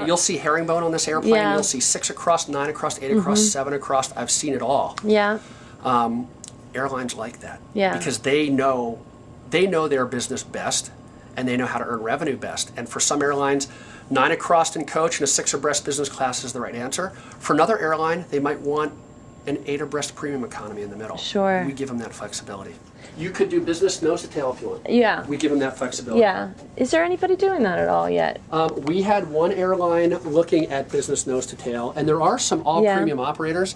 You'll see herringbone on this airplane. Yeah. You'll see 6 across, 9 across, 8 across, 7 across. I've seen it all. Yeah. Airlines like that. Yeah. Because they know their business best, and they know how to earn revenue best. And for some airlines, 9 across in coach and a 6 abreast business class is the right answer. For another airline, they might want an 8 abreast premium economy in the middle. Sure. We give them that flexibility. You could do business nose to tail if you want. Yeah. We give them that flexibility. Yeah. Is there anybody doing that at all yet? We had one airline looking at business nose to tail, and there are some all premium operators.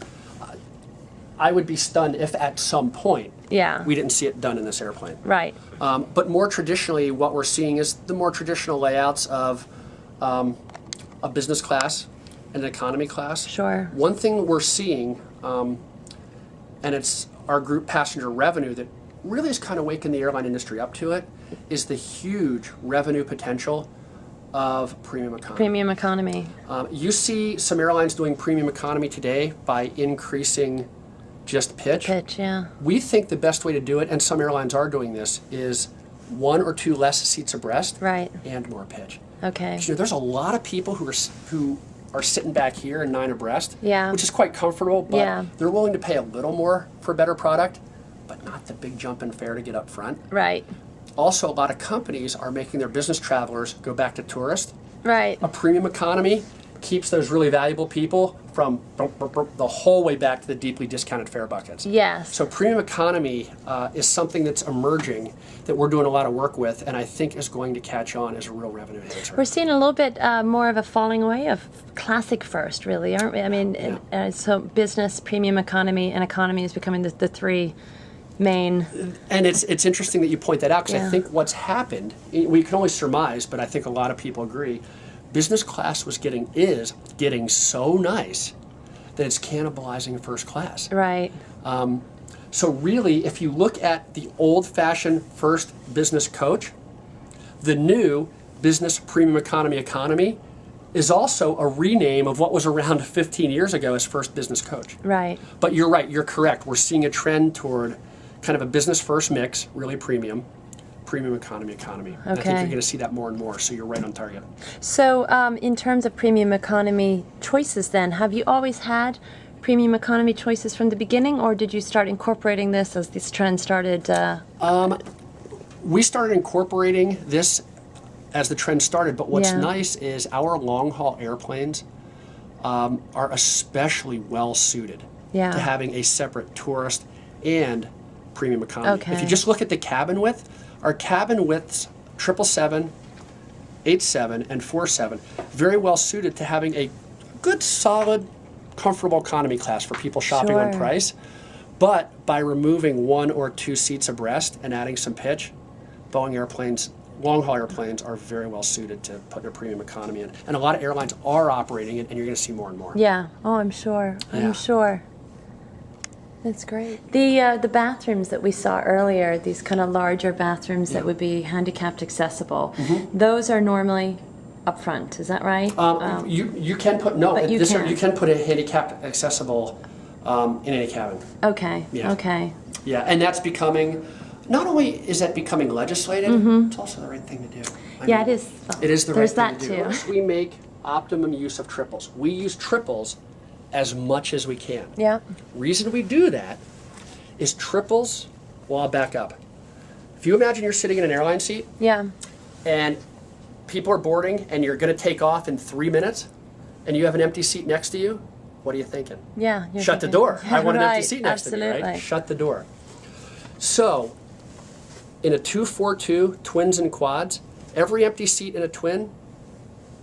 I would be stunned if at some point we didn't see it done in this airplane. Right. But more traditionally, what we're seeing is the more traditional layouts of a business class and an economy class. Sure. One thing we're seeing, and it's our group passenger revenue that really is kind of waking the airline industry up to it, is the huge revenue potential of premium economy. Premium economy. You see some airlines doing premium economy today by increasing just pitch. Pitch, yeah. We think the best way to do it, and some airlines are doing this, is 1 or 2 less seats abreast Right. and more pitch. Okay. You know, there's a lot of people who are sitting back here in 9 abreast, Yeah. which is quite comfortable, but Yeah. they're willing to pay a little more for a better product, but not the big jump in fare to get up front. Right. Also, a lot of companies are making their business travelers go back to tourist. Right. A premium economy keeps those really valuable people from the whole way back to the deeply discounted fare buckets. Yes. So premium economy is something that's emerging that we're doing a lot of work with, and I think is going to catch on as a real revenue enhancer. We're seeing a little bit more of a falling away of classic first, really, aren't we? I mean, so business, premium economy, and economy is becoming the 3 main. And it's interesting that you point that out, because Yeah. I think what's happened, we can only surmise, but I think a lot of people agree, business class is getting so nice that it's cannibalizing first class. Right. So really, if you look at the old-fashioned first business coach, the new business premium economy is also a rename of what was around 15 years ago as first business coach. Right. But you're right, you're correct. We're seeing a trend toward kind of a business first mix, really premium economy. And I think you're going to see that more and more, so you're right on target. So in terms of premium economy choices then, have you always had premium economy choices from the beginning, or did you start incorporating this as this trend started? We started incorporating this as the trend started, but what's Yeah. nice is our long-haul airplanes are especially well suited Yeah. to having a separate tourist and premium economy. Okay. If you just look at the cabin width, our cabin widths, 777, 87, and 47, very well suited to having a good, solid, comfortable economy class for people shopping on Sure. price. But by removing 1 or 2 seats abreast and adding some pitch, Boeing airplanes, long-haul airplanes, are very well suited to put their premium economy in. And a lot of airlines are operating it, and you're going to see more and more. Yeah. Oh, I'm sure. Yeah. I'm sure. That's great. The bathrooms that we saw earlier, these kind of larger bathrooms that would be handicapped accessible, those are normally up front. Is that right? You can put you can put a handicapped accessible in any cabin. Okay. Yeah. Okay. Yeah, and that's becoming. Not only is that becoming legislated, it's also the right thing to do. Yeah, it is. It is the right There's thing that to do. too. We make optimum use of triples. We use triples as much as we can. Yeah. Reason we do that is triples. Well, I'll back up. If you imagine you're sitting in an airline seat Yeah. and people are boarding and you're going to take off in 3 minutes and you have an empty seat next to you, what are you thinking? Yeah. Shut the door. I want an empty Right, seat next to me, right? absolutely. Shut the door. So, in a 242, twins and quads, every empty seat in a twin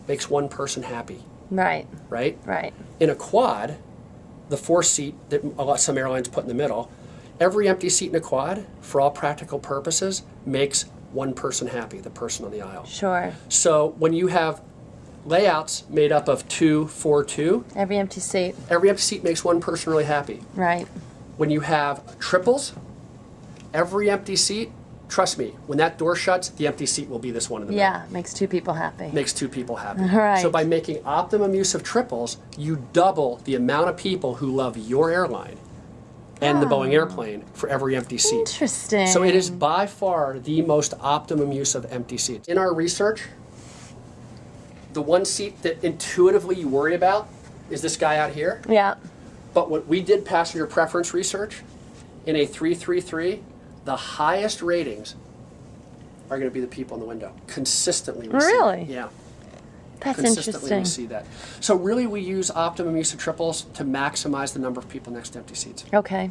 makes one person happy, Right. right? Right. In a quad, the 4-seat that some airlines put in the middle, every empty seat in a quad, for all practical purposes, makes one person happy, the person on the aisle. Sure. So when you have layouts made up of 2, 4, 2, Every empty seat. every empty seat makes one person really happy. Right. When you have triples, every empty seat, trust me, when that door shuts, the empty seat will be this one in the middle. Yeah. Makes 2 people happy. Makes 2 people happy. Right. So by making optimum use of triples, you double the amount of people who love your airline and the Boeing airplane for every empty seat. Interesting. So it is by far the most optimum use of empty seats. In our research, the one seat that intuitively you worry about is this guy out here. Yeah. But what we did passenger preference research in a 333, the highest ratings are going to be the people in the window. Consistently. Really? Yeah. That's Consistently interesting. we see that. So really we use optimum use of triples to maximize the number of people next to empty seats. Okay.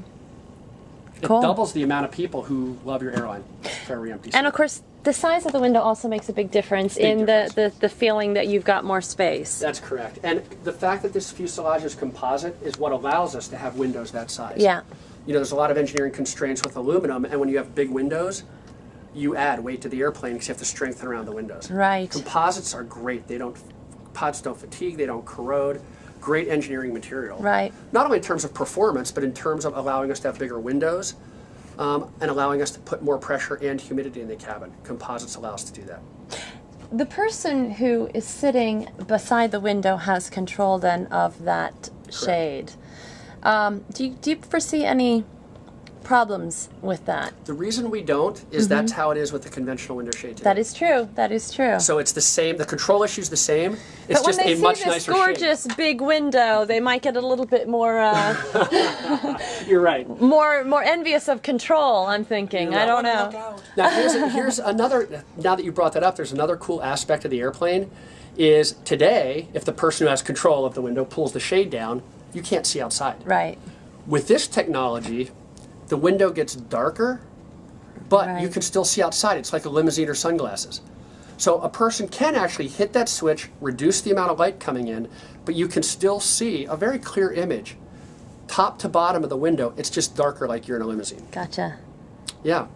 It Cool. doubles the amount of people who love your airline for every empty seat. And of course, the size of the window also makes a big difference in the feeling that you've got more space. That's correct. And the fact that this fuselage is composite is what allows us to have windows that size. Yeah. You know, there's a lot of engineering constraints with aluminum, and when you have big windows, you add weight to the airplane because you have to strengthen around the windows. Right. Composites are great. Pods don't fatigue, they don't corrode. Great engineering material. Right. Not only in terms of performance, but in terms of allowing us to have bigger windows and allowing us to put more pressure and humidity in the cabin. Composites allow us to do that. The person who is sitting beside the window has control then of that shade. Do you foresee any problems with that? The reason we don't is that's how it is with the conventional window shade today. That is true. That is true. So it's the same, the control issue is the same, it's But just when they a see much this nicer gorgeous big window, they might get a little bit more shade. You're right. more envious of control, I'm thinking. I don't know. Now here's another, now that you brought that up, there's another cool aspect of the airplane, is today, if the person who has control of the window pulls the shade down, you can't see outside. Right. With this technology, the window gets darker, but you Right. can still see outside. It's like a limousine or sunglasses. So a person can actually hit that switch, reduce the amount of light coming in, but you can still see a very clear image. Top to bottom of the window, it's just darker like you're in a limousine. Gotcha. Yeah.